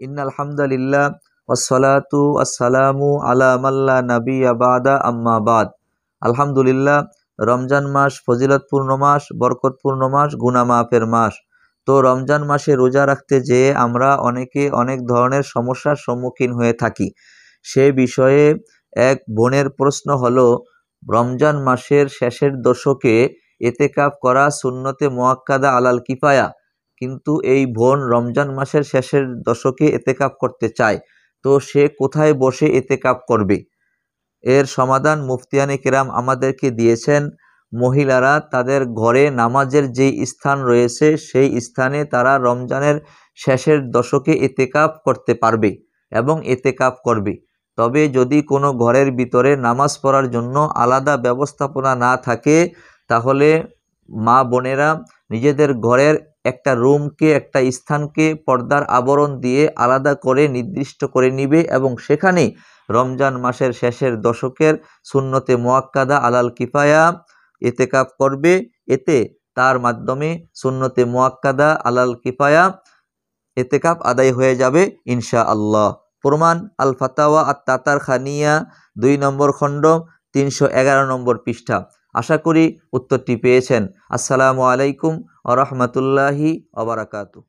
ইন্নাল হামদালিল্লাহ ওয়াসসালাতু ওয়াসসালামু আলা মাল্লা নাবিয়্যা বা'দা আম্মা বাদ। আলহামদুলিল্লাহ, রমজান মাস ফজিলতপূর্ণ মাস, বরকতপূর্ণ মাস, গুনাহ মাফের মাস। তো রমজান মাসে রোজা রাখতে যেয়ে আমরা অনেকে অনেক ধরনের সমস্যার সম্মুখীন হয়ে থাকি। সে বিষয়ে এক বোনের প্রশ্ন হলো, রমজান মাসের শেষের দশকে এতেকাফ করা সুন্নতে মুআক্কাদা আলাল কিফায়া, কিন্তু এই বোন রমজান মাসের শেষের দশকে এতেকাফ করতে চায়, তো সে কোথায় বসে এতেকাফ করবে? এর সমাধান মুফতিয়ানে কেরাম আমাদেরকে দিয়েছেন। মহিলারা তাদের ঘরে নামাজের যেই স্থান রয়েছে সেই স্থানে তারা রমজানের শেষের দশকে এতেকাফ করতে পারবে এবং এতেকাফ করবে। তবে যদি কোনো ঘরের ভিতরে নামাজ পড়ার জন্য আলাদা ব্যবস্থাপনা না থাকে, তাহলে মা বোনেরা নিজেদের ঘরের একটা রুমকে, একটা স্থানকে পর্দার আবরণ দিয়ে আলাদা করে নির্দিষ্ট করে নিবে এবং সেখানে রমজান মাসের শেষের দশকের সুন্নতে মুআক্কাদা আলাল কিফায়া এতেকাফ করবে। এতে তার মাধ্যমে সুন্নতে মুআক্কাদা আলাল কিফায়া এতেকাফ আদায় হয়ে যাবে ইনশাআল্লাহ। প্রমাণ আল ফাতাওয়া আত তাতারখানিয়া 2 নম্বর খণ্ড 311 নম্বর পৃষ্ঠা। আশা করি উত্তরটি পেয়েছেন। আসসালামু আলাইকুম ওয়া রাহমাতুল্লাহি ওয়া বারাকাতুহু।